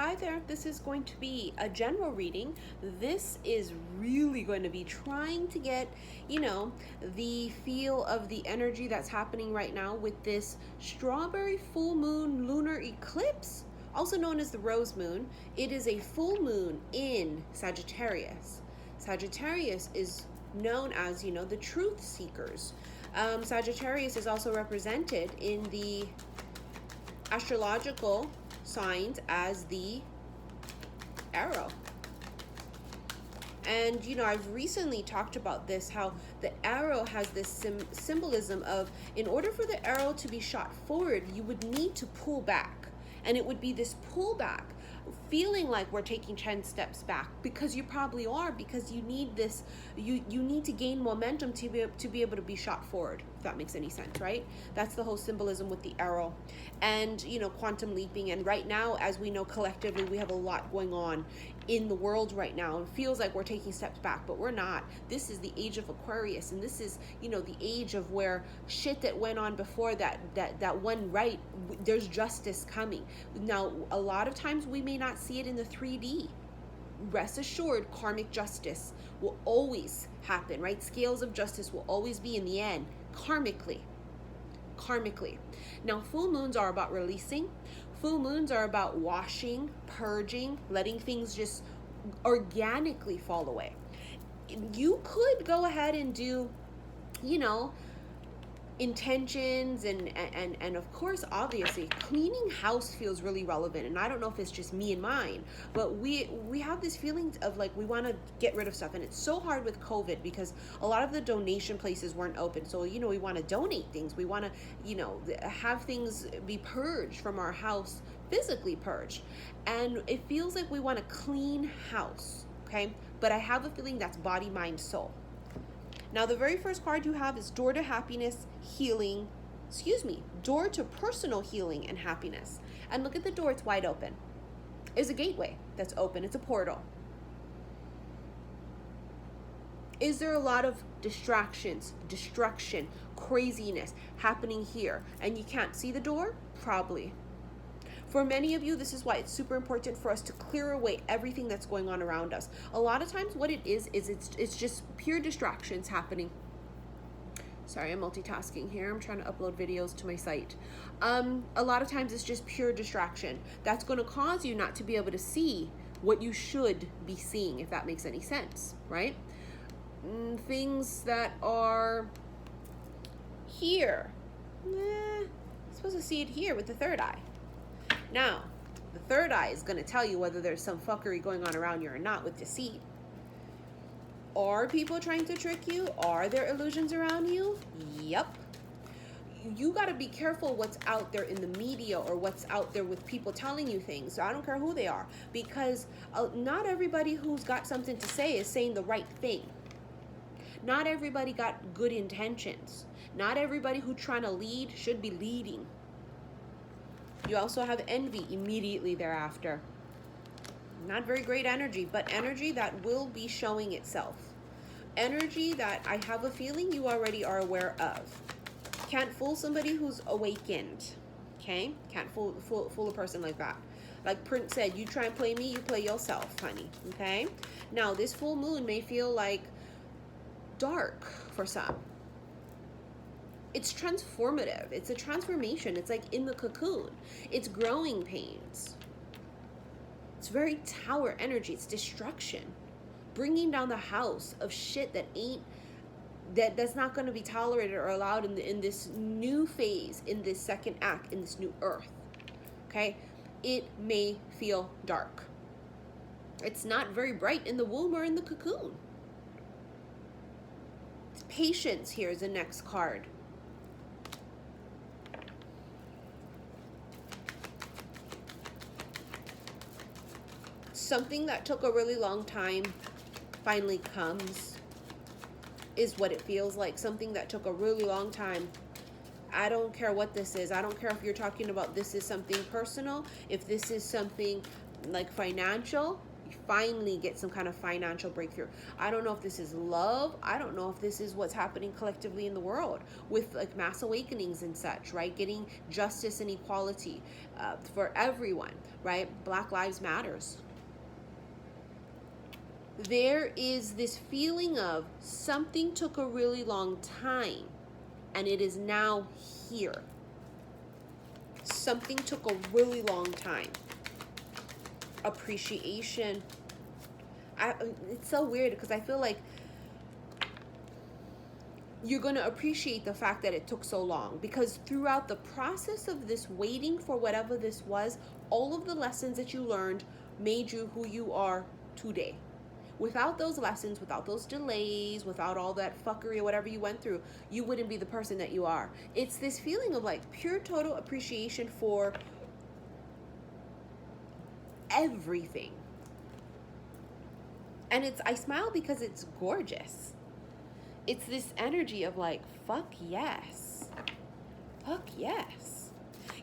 Hi there, this is going to be a general reading. This is really going to be trying to get, the feel of the energy that's happening right now with this strawberry full moon lunar eclipse, also known as the rose moon. It is a full moon in Sagittarius. Sagittarius is known as, the truth seekers. Sagittarius is also represented in the astrological signs as the arrow. And I've recently talked about this, how the arrow has this symbolism of, in order for the arrow to be shot forward, you would need to pull back, and it would be this pullback, feeling like we're taking 10 steps back, because you probably are, because you need this, you need to gain momentum to be able to be shot forward, if that makes any sense, right? That's the whole symbolism with the arrow. And quantum leaping, and right now, as we know, collectively we have a lot going on in the world right now. It feels like we're taking steps back, but we're not. This is the age of Aquarius, and this is the age of where shit that went on before that one right, there's justice coming. Now, a lot of times we may not see it in the 3D. Rest assured, karmic justice will always happen, right? Scales of justice will always be, in the end, karmically. Now, full moons are about releasing. Full moons are about washing, purging, letting things just organically fall away. You could go ahead and do, intentions and of course, obviously, cleaning house feels really relevant. And I don't know if it's just me and mine, but we have this feeling of like we want to get rid of stuff, and it's so hard with COVID because a lot of the donation places weren't open. So we want to donate things, we want to have things be purged from our house, physically purged, and it feels like we want to clean house. Okay, but I have a feeling that's body, mind, soul. Now, the very first card you have is door to happiness, healing, door to personal healing and happiness. And look at the door, it's wide open. There's a gateway that's open, it's a portal. Is there a lot of distractions, destruction, craziness happening here, and you can't see the door? Probably. For many of you, this is why it's super important for us to clear away everything that's going on around us. A lot of times what it is it's just pure distractions happening. Sorry, I'm multitasking here. I'm trying to upload videos to my site. A lot of times it's just pure distraction. That's going to cause you not to be able to see what you should be seeing, if that makes any sense, right? Things that are here. I'm supposed to see it here with the third eye. Now, the third eye is going to tell you whether there's some fuckery going on around you or not with deceit. Are people trying to trick you? Are there illusions around you? Yep. You got to be careful what's out there in the media or what's out there with people telling you things. So I don't care who they are, because not everybody who's got something to say is saying the right thing. Not everybody got good intentions. Not everybody who's trying to lead should be leading. You also have envy immediately thereafter. Not very great energy, but energy that will be showing itself. Energy that I have a feeling you already are aware of. Can't fool somebody who's awakened. Okay? Can't fool a person like that. Like Prince said, you try and play me, you play yourself, honey. Okay? Now, this full moon may feel like dark for some. It's transformative. It's a transformation. It's like in the cocoon. It's growing pains. It's very tower energy. It's destruction. Bringing down the house of shit that's not going to be tolerated or allowed in this new phase, in this second act, in this new earth. Okay? It may feel dark. It's not very bright in the womb or in the cocoon. Patience here is the next card. Something that took a really long time finally comes, is what it feels like. Something that took a really long time. I don't care what this is. I don't care if you're talking about this is something personal, if this is something like financial, finally get some kind of financial breakthrough. I don't know if this is love. I don't know if this is what's happening collectively in the world with like mass awakenings and such, right? Getting justice and equality for everyone, right? Black Lives Matters. There is this feeling of something took a really long time and it is now here. Something took a really long time. Appreciation. It's so weird because I feel like you're going to appreciate the fact that it took so long, because throughout the process of this waiting for whatever this was, all of the lessons that you learned made you who you are today. Without those lessons, without those delays, without all that fuckery or whatever you went through, you wouldn't be the person that you are. It's this feeling of like pure total appreciation for everything. And I smile because it's gorgeous. It's this energy of like, fuck yes. Fuck yes.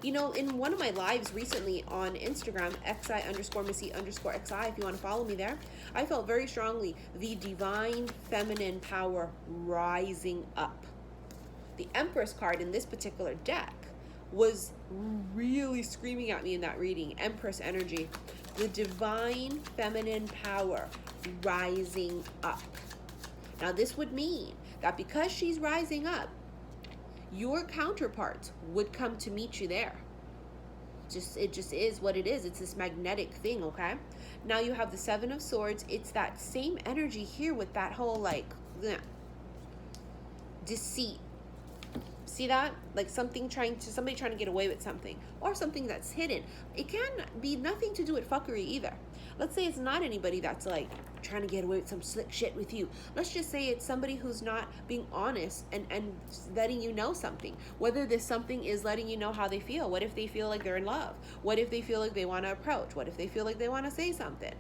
You know, in one of my lives recently on Instagram, xi_missy_xi, if you want to follow me there, I felt very strongly the divine feminine power rising up. The Empress card in this particular deck was really screaming at me in that reading. Empress energy. The divine feminine power rising up. Now this would mean that because she's rising up, your counterparts would come to meet you there. It just is what it is. It's this magnetic thing, okay? Now you have the Seven of Swords. It's that same energy here with that whole like deceit. See that? Like somebody trying to get away with something, or something that's hidden. It can be nothing to do with fuckery either. Let's say it's not anybody that's like trying to get away with some slick shit with you. Let's just say it's somebody who's not being honest and letting you know something. Whether this something is letting you know how they feel. What if they feel like they're in love? What if they feel like they want to approach? What if they feel like they want to say something?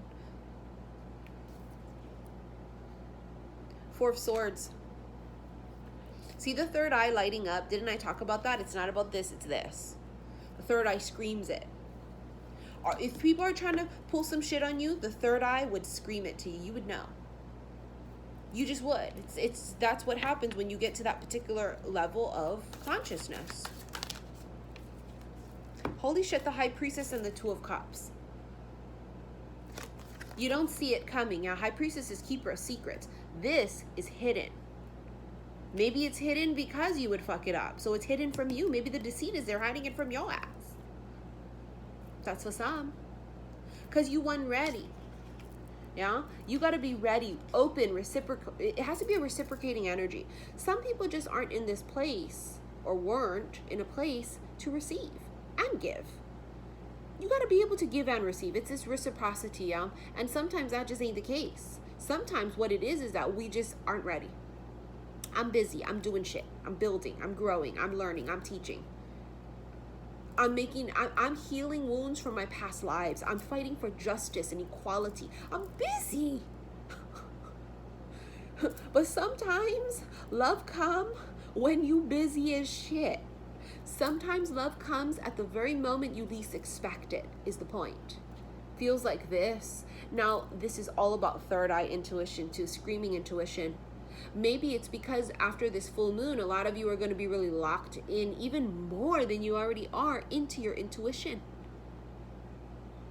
Four of Swords. See the third eye lighting up? Didn't I talk about that? It's not about this, it's this. The third eye screams it. Or if people are trying to pull some shit on you, the third eye would scream it to you. You would know. You just would. That's what happens when you get to that particular level of consciousness. Holy shit, the High Priestess and the Two of Cups. You don't see it coming. Now, High Priestess is keeper of secrets. This is hidden. Maybe it's hidden because you would fuck it up. So it's hidden from you. Maybe the deceit is there hiding it from your ass. That's for some. Because you weren't ready. Yeah? You got to be ready, open, reciprocal. It has to be a reciprocating energy. Some people just aren't in this place, or weren't in a place to receive and give. You got to be able to give and receive. It's this reciprocity, yeah? And sometimes that just ain't the case. Sometimes what it is that we just aren't ready. I'm busy. I'm doing shit. I'm building. I'm growing. I'm learning. I'm teaching. I'm healing wounds from my past lives. I'm fighting for justice and equality. I'm busy. But sometimes love comes when you busy as shit. Sometimes love comes at the very moment you least expect it, is the point. Feels like this. Now, this is all about third eye intuition too, screaming intuition. Maybe it's because after this full moon, a lot of you are going to be really locked in even more than you already are into your intuition.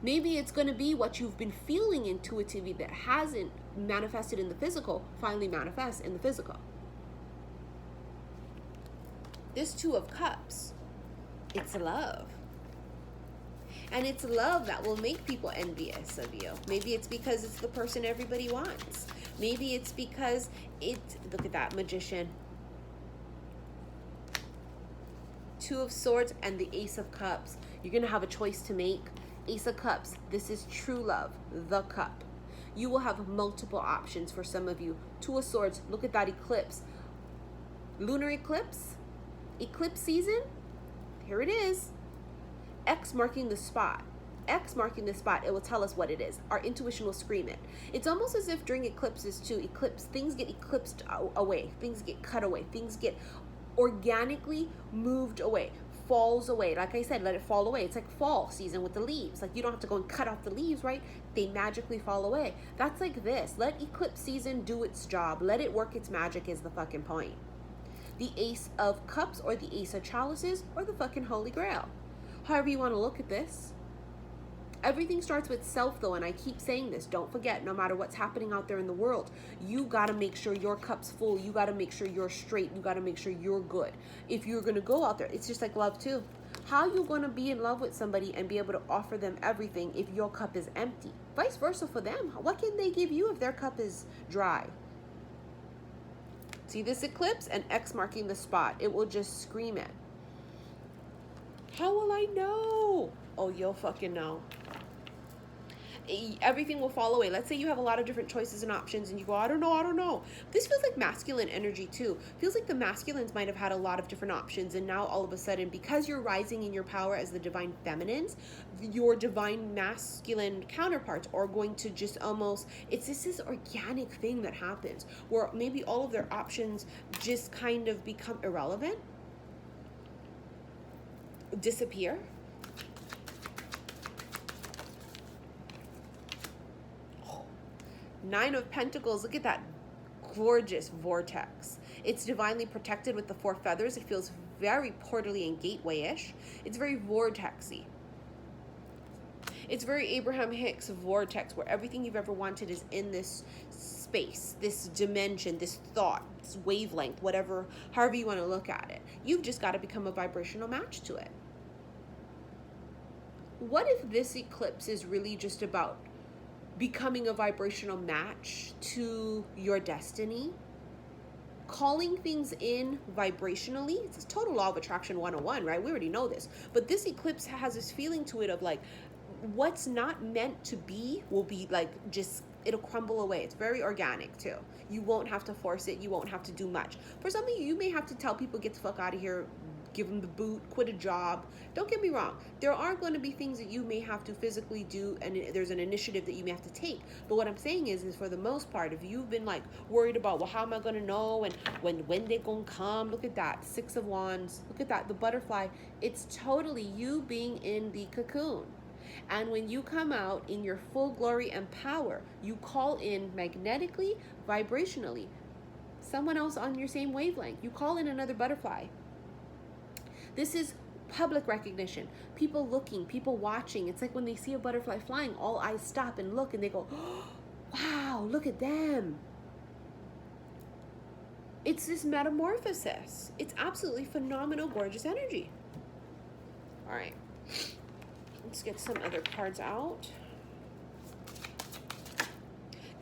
Maybe it's going to be what you've been feeling intuitively that hasn't manifested in the physical, finally manifests in the physical. This Two of Cups, it's love. And it's love that will make people envious of you. Maybe it's because it's the person everybody wants. Maybe it's because look at that, Magician. Two of Swords and the Ace of Cups. You're going to have a choice to make. Ace of Cups, this is true love, the cup. You will have multiple options for some of you. Two of Swords, look at that eclipse. Lunar eclipse, eclipse season, here it is. X marking the spot. X marking the spot, it will tell us what it is. Our intuition will scream it. It's almost as if during eclipses too, things get eclipsed away. Things get cut away. Things get organically moved away. falls away. Like I said, let it fall away. It's like fall season with the leaves. Like you don't have to go and cut off the leaves, right? They magically fall away. That's like this. Let eclipse season do its job. Let it work its magic is the fucking point. The Ace of Cups or the Ace of Chalices or the fucking Holy Grail. However you want to look at this. Everything starts with self though, and I keep saying this. Don't forget, no matter what's happening out there in the world, you got to make sure your cup's full. You got to make sure you're straight. You got to make sure you're good. If you're going to go out there, it's just like love too. How you going to be in love with somebody and be able to offer them everything if your cup is empty? Vice versa for them. What can they give you if their cup is dry? See this eclipse and X marking the spot. It will just scream it. How will I know? Oh, you'll fucking know. Everything will fall away. Let's say you have a lot of different choices and options and you go, I don't know. This feels like masculine energy too. Feels like the masculines might have had a lot of different options, and now all of a sudden, because you're rising in your power as the divine feminines, your divine masculine counterparts are going to just almost, it's just this organic thing that happens where maybe all of their options just kind of become irrelevant, disappear. Nine of Pentacles, look at that gorgeous vortex. It's divinely protected with the 4 feathers. It feels very portally and gateway-ish. It's very vortexy. It's very Abraham Hicks vortex, where everything you've ever wanted is in this space, this dimension, this thought, this wavelength, whatever, however you want to look at it. You've just got to become a vibrational match to it. What if this eclipse is really just about becoming a vibrational match to your destiny, calling things in vibrationally? It's total law of attraction 101, right? We already know this, but this eclipse has this feeling to it of like, what's not meant to be will be like, just, it'll crumble away. It's very organic too. You won't have to force it. You won't have to do much. For some of you, you may have to tell people, get the fuck out of here, give them the boot, quit a job. Don't get me wrong. There are going to be things that you may have to physically do, and there's an initiative that you may have to take. But what I'm saying is for the most part, if you've been like worried about, well, how am I going to know? And when they going to come? Look at that. 6 of Wands. Look at that. The butterfly. It's totally you being in the cocoon. And when you come out in your full glory and power, you call in magnetically, vibrationally, someone else on your same wavelength. You call in another butterfly. This is public recognition. People looking, people watching. It's like when they see a butterfly flying, all eyes stop and look and they go, oh, wow, look at them. It's this metamorphosis. It's absolutely phenomenal, gorgeous energy. All right. Let's get some other cards out.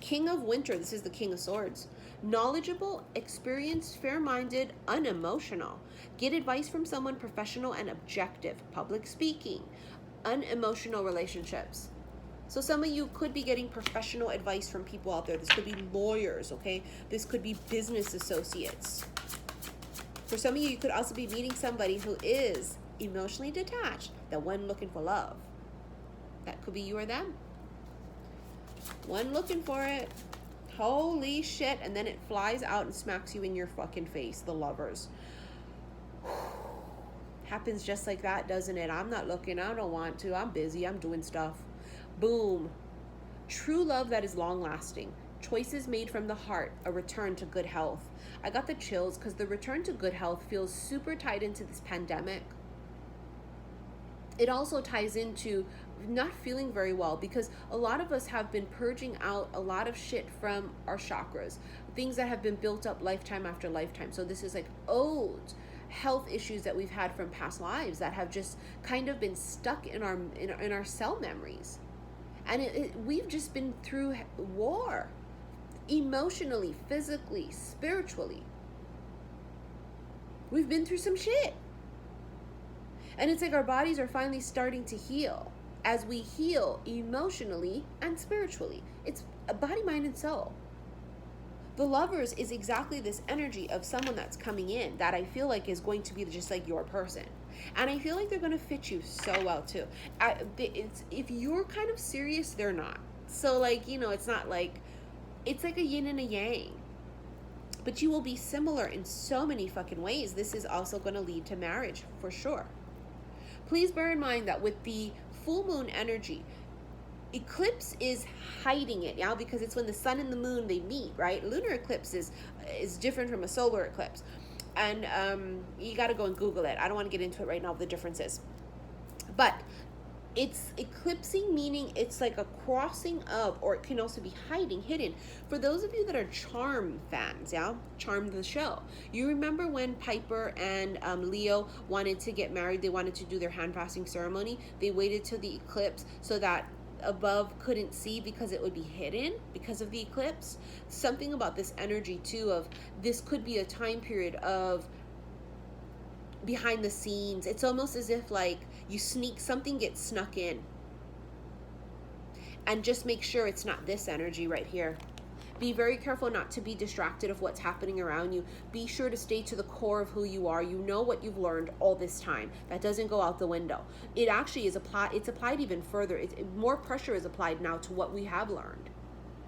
King of Winter. This is the King of Swords. Knowledgeable, experienced, fair-minded, unemotional. Get advice from someone professional and objective. Public speaking. Unemotional relationships. So some of you could be getting professional advice from people out there. This could be lawyers, okay? This could be business associates. For some of you, you could also be meeting somebody who is emotionally detached, that one looking for love. That could be you or them. One looking for it. Holy shit. And then it flies out and smacks you in your fucking face. The Lovers. Happens just like that, doesn't it? I'm not looking. I don't want to. I'm busy. I'm doing stuff. Boom. True love that is long lasting. Choices made from the heart. A return to good health. I got the chills because the return to good health feels super tied into this pandemic. It also ties into not feeling very well, because a lot of us have been purging out a lot of shit from our chakras, things that have been built up lifetime after lifetime. So this is like old health issues that we've had from past lives that have just kind of been stuck in our cell memories. And we've just been through war, emotionally, physically, spiritually. We've been through some shit. And it's like our bodies are finally starting to heal as we heal emotionally and spiritually. It's a body, mind, and soul. The Lovers is exactly this energy of someone that's coming in that I feel like is going to be just like your person. And I feel like they're going to fit you so well too. If you're kind of serious, they're not. So like, you know, it's not like, it's like a yin and a yang. But you will be similar in so many fucking ways. This is also going to lead to marriage for sure. please bear in mind that with the full moon energy, eclipse is hiding it, yeah, because it's when the sun and the moon, they meet, right? Lunar eclipse is different from a solar eclipse. And you got to go and Google it. I don't want to get into it right now, the differences. But it's eclipsing, meaning it's like a crossing of, or it can also be hiding, hidden. For those of you that are Charm fans, yeah, Charm the show, you remember when Piper and Leo wanted to get married, they wanted to do their hand passing ceremony, they waited till the eclipse so that above couldn't see because it would be hidden because of the eclipse. Something about this energy too, of this could be a time period of behind the scenes. It's almost as if like you sneak, something gets snuck in, and just make sure it's not this energy right here. Be very careful not to be distracted of what's happening around you. Be sure to stay to the core of who you are. You know what you've learned all this time. That doesn't go out the window. It actually is applied. It's applied even further. More pressure is applied now to what we have learned.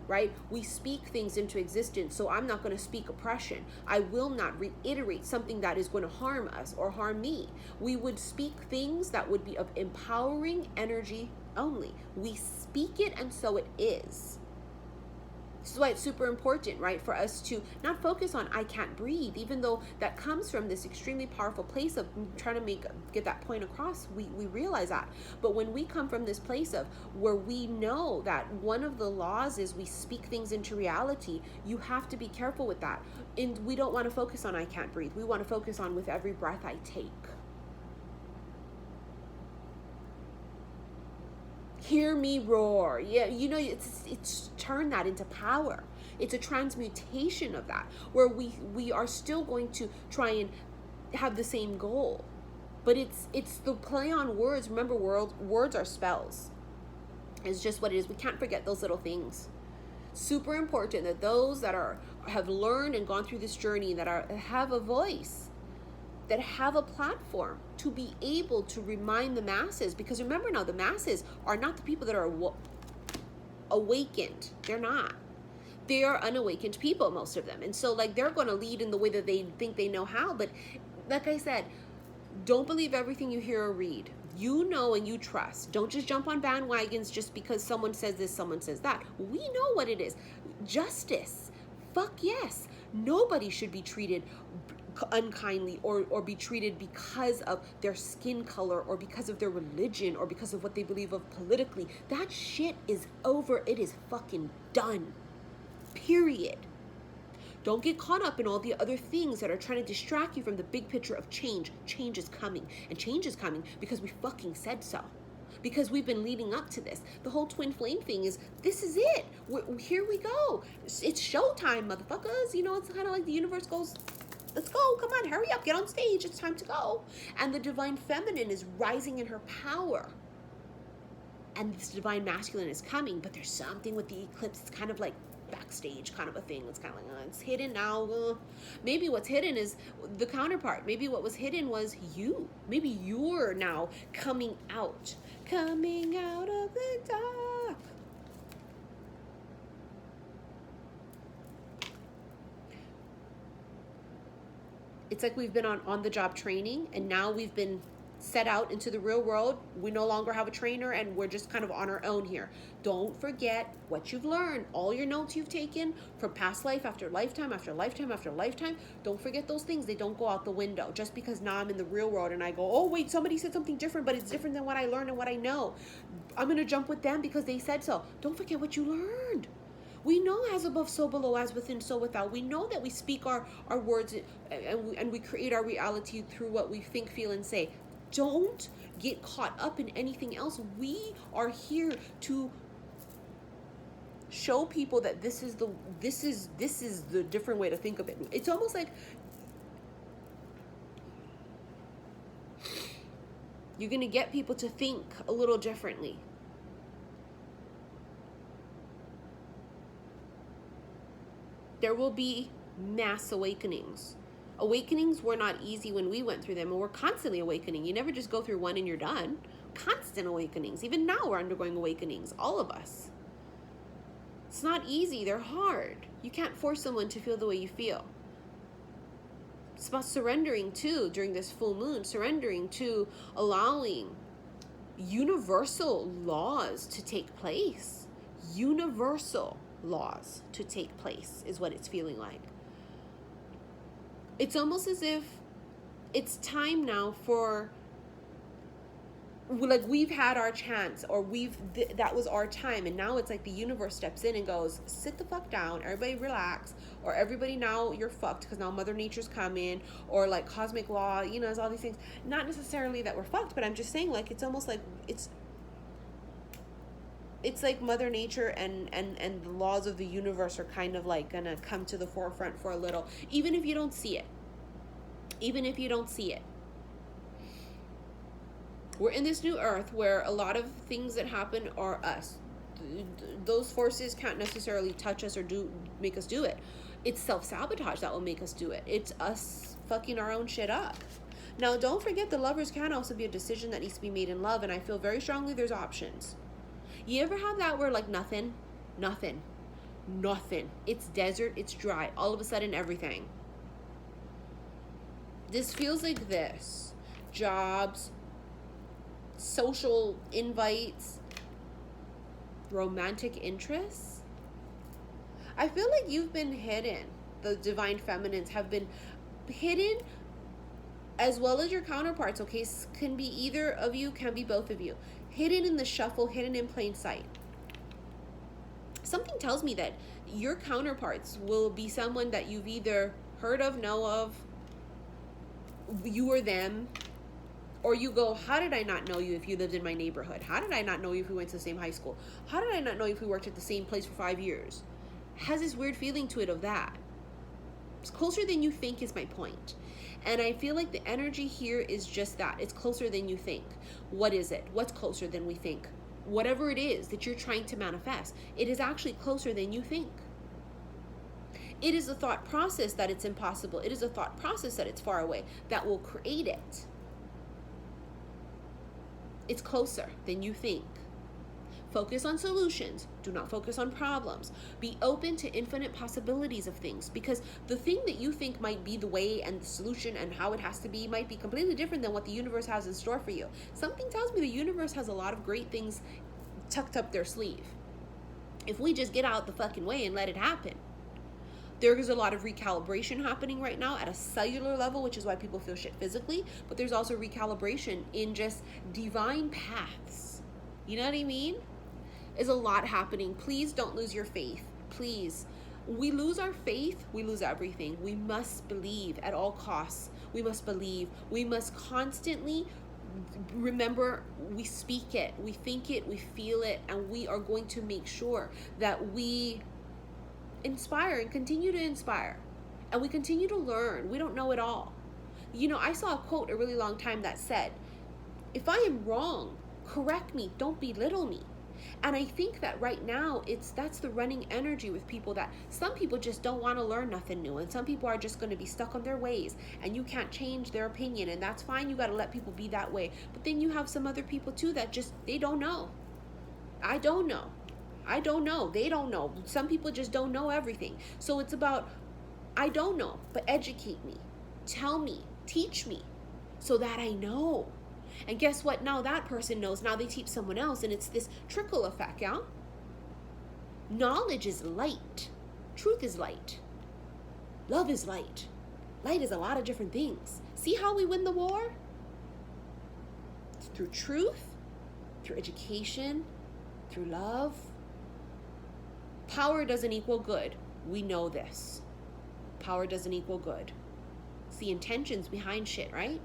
Right? We speak things into existence, so I'm not going to speak oppression. I will not reiterate something that is going to harm us or harm me. We would speak things that would be of empowering energy only. We speak it, and so it is. This is why it's super important, right, for us to not focus on I can't breathe, even though that comes from this extremely powerful place of trying to get that point across. We realize that. But when we come from this place of where we know that one of the laws is we speak things into reality, you have to be careful with that. And we don't want to focus on I can't breathe. We want to focus on with every breath I take. Hear me roar. Yeah, you know, it's turn that into power. It's a transmutation of that, where we are still going to try and have the same goal, but it's the play on words. Remember, words are spells. It's just what it is. We can't forget those little things. Super important that those that have learned and gone through this journey, that have a voice, that have a platform to be able to remind the masses. Because remember now, the masses are not the people that are awakened. They're not. They are unawakened people, most of them. And so like they're going to lead in the way that they think they know how. But like I said, don't believe everything you hear or read. You know and you trust. Don't just jump on bandwagons just because someone says this, someone says that. We know what it is. Justice. Fuck yes. Nobody should be treated unkindly or be treated because of their skin color or because of their religion or because of what they believe of politically. That shit is over. It is fucking done. Period. Don't get caught up in all the other things that are trying to distract you from the big picture of change. Change is coming, and change is coming because we fucking said so. Because we've been leading up to this. The whole twin flame thing is, this is it. Here we go. It's showtime, motherfuckers. You know, it's kind of like the universe goes, let's go, come on, hurry up, get on stage, it's time to go. And the divine feminine is rising in her power. And this divine masculine is coming, but there's something with the eclipse, it's kind of like backstage kind of a thing. It's kind of like, it's hidden now. Maybe what's hidden is the counterpart. Maybe what was hidden was you. Maybe you're now coming out of the dark. It's like we've been on the job training, and now we've been set out into the real world. We no longer have a trainer, and we're just kind of on our own here. Don't forget what you've learned, all your notes you've taken from past life after lifetime after lifetime after lifetime. Don't forget those things. They don't go out the window just because now I'm in the real world and I go, oh wait, somebody said something different, but it's different than what I learned and what I know. I'm going to jump with them because they said so. Don't forget what you learned. We know as above, so below, as within, so without. We know that we speak our words and we create our reality through what we think, feel, and say. Don't get caught up in anything else. We are here to show people that this is the different way to think of it. It's almost like you're going to get people to think a little differently. There will be mass awakenings. Awakenings were not easy when we went through them, and we're constantly awakening. You never just go through one and you're done. Constant awakenings. Even now we're undergoing awakenings, all of us. It's not easy. They're hard. You can't force someone to feel the way you feel. It's about surrendering to, during this full moon, surrendering to allowing universal laws to take place. Universal laws to take place is what it's feeling like. It's almost as if it's time now for, like, we've had our chance, or that was our time, and now it's like the universe steps in and goes, sit the fuck down, everybody relax, or everybody, now you're fucked because now Mother Nature's coming, or like cosmic law, you know, there's all these things. Not necessarily that we're fucked, but I'm just saying, like, it's almost like it's like Mother Nature and the laws of the universe are kind of like gonna come to the forefront for a little, even if you don't see it. Even if you don't see it. We're in this new earth where a lot of things that happen are us. Those forces can't necessarily touch us or make us do it. It's self-sabotage that will make us do it. It's us fucking our own shit up. Now, don't forget, the lovers can also be a decision that needs to be made in love, and I feel very strongly there's options. You ever have that where, like, nothing? It's desert, it's dry. All of a sudden, everything. This feels like this. Jobs, social invites, romantic interests. I feel like you've been hidden. The divine feminines have been hidden, as well as your counterparts, okay? Can be either of you, can be both of you. Hidden in the shuffle, hidden in plain sight. Something tells me that your counterparts will be someone that you've either heard of, know of, you or them, or you go, how did I not know you if you lived in my neighborhood? How did I not know you if we went to the same high school? How did I not know you if we worked at the same place for 5 years? Has this weird feeling to it of that. It's closer than you think is my point. And I feel like the energy here is just that. It's closer than you think. What is it? What's closer than we think? Whatever it is that you're trying to manifest, it is actually closer than you think. It is a thought process that it's impossible. It is a thought process that it's far away that will create it. It's closer than you think. Focus on solutions. Do not focus on problems. Be open to infinite possibilities of things, because the thing that you think might be the way and the solution and how it has to be might be completely different than what the universe has in store for you. Something tells me the universe has a lot of great things tucked up their sleeve. If we just get out the fucking way and let it happen. There is a lot of recalibration happening right now at a cellular level, which is why people feel shit physically, but there's also recalibration in just divine paths. You know what I mean? There's a lot happening. Please don't lose your faith. Please. We lose our faith, we lose everything. We must believe at all costs. We must believe. We must constantly remember, we speak it, we think it, we feel it, and we are going to make sure that we inspire and continue to inspire, and we continue to learn. We don't know it all. You know, I saw a quote a really long time that said, if I am wrong, correct me, don't belittle me. And I think that right now that's the running energy with people, that some people just don't want to learn nothing new, and some people are just going to be stuck on their ways, and you can't change their opinion, and that's fine. You got to let people be that way. But then you have some other people too that just, they don't know. I don't know. They don't know. Some people just don't know everything. So it's about, I don't know, but educate me, tell me, teach me, so that I know. And guess what? Now that person knows. Now they teach someone else, and it's this trickle effect, yeah? Knowledge is light. Truth is light. Love is light. Light is a lot of different things. See how we win the war? It's through truth, through education, through love. Power doesn't equal good. We know this. Power doesn't equal good. It's the intentions behind shit, right?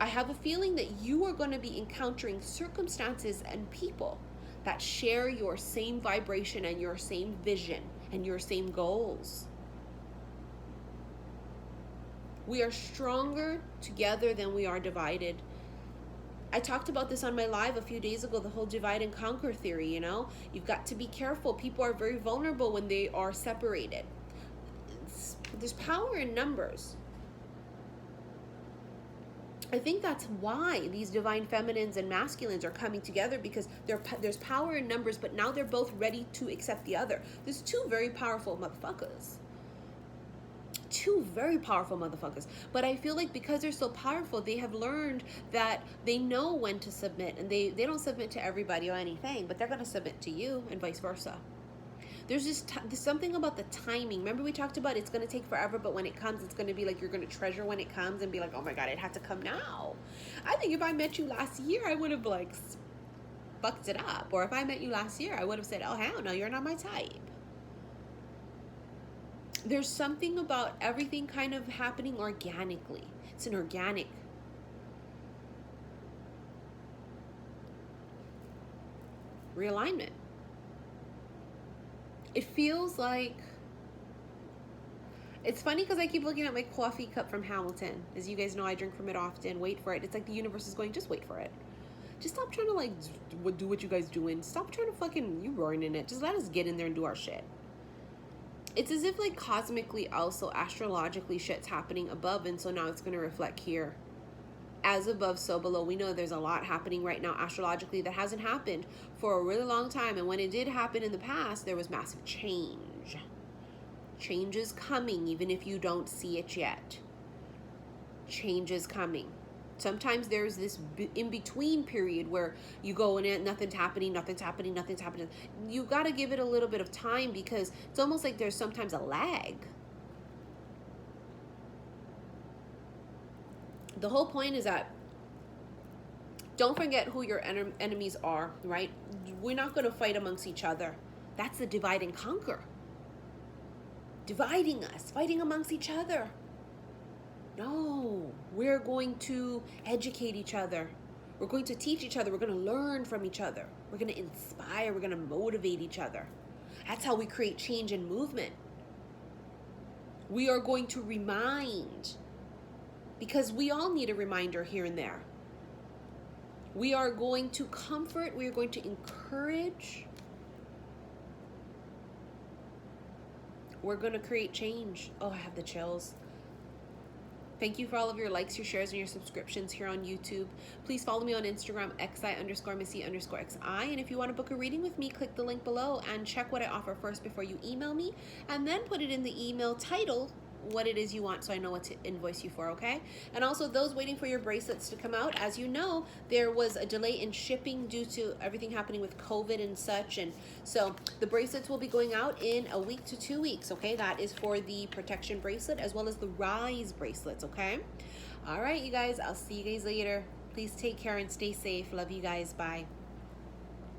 I have a feeling that you are going to be encountering circumstances and people that share your same vibration and your same vision and your same goals. We are stronger together than we are divided. I talked about this on my live a few days ago, the whole divide and conquer theory, you know? You've got to be careful. People are very vulnerable when they are separated. There's power in numbers. I think that's why these divine feminines and masculines are coming together, because there's power in numbers, but now they're both ready to accept the other. There's two very powerful motherfuckers. two very powerful motherfuckers. But I feel like because they're so powerful, they have learned that they know when to submit, and they don't submit to everybody or anything, but they're going to submit to you, and vice versa. There's just there's something about the timing. Remember we talked about it's going to take forever, but when it comes, it's going to be like you're going to treasure when it comes and be like, oh my God, it had to come now. I think if I met you last year, I would have like fucked it up. Or if I met you last year, I would have said, oh hell no, you're not my type. There's something about everything kind of happening organically. It's an organic. Realignment. It feels like, it's funny because I keep looking at my coffee cup from Hamilton. As you guys know, I drink from it often. Wait for it. It's like the universe is going, just wait for it. Just stop trying to like do what you guys doing. Stop trying to fucking, you ruining it. Just let us get in there and do our shit. It's as if like cosmically, also astrologically, shit's happening above, and so now it's going to reflect here. As above, so below. We know there's a lot happening right now astrologically that hasn't happened for a really long time, and when it did happen in the past, there was massive change. Change is coming, even if you don't see it yet. Change is coming. Sometimes there's this in-between period where you go in it, nothing's happening, nothing's happening, nothing's happening. You got to give it a little bit of time, because it's almost like there's sometimes a lag. The whole point is that don't forget who your enemies are, right? We're not going to fight amongst each other. That's the divide and conquer. Dividing us, fighting amongst each other. No, we're going to educate each other. We're going to teach each other. We're going to learn from each other. We're going to inspire. We're going to motivate each other. That's how we create change and movement. We are going to remind, because we all need a reminder here and there. We are going to comfort. We are going to encourage. We're going to create change. Oh, I have the chills. Thank you for all of your likes, your shares, and your subscriptions here on YouTube. Please follow me on Instagram, xi_missy_xi. And if you want to book a reading with me, click the link below and check what I offer first before you email me. And then put it in the email title what it is you want, so I know what to invoice you for, okay? And also those waiting for your bracelets to come out, as you know, there was a delay in shipping due to everything happening with COVID and such, and so the bracelets will be going out in a week to 2 weeks, okay? That is for the protection bracelet as well as the rise bracelets, okay? All right, you guys, I'll see you guys later. Please take care and stay safe. Love you guys. Bye.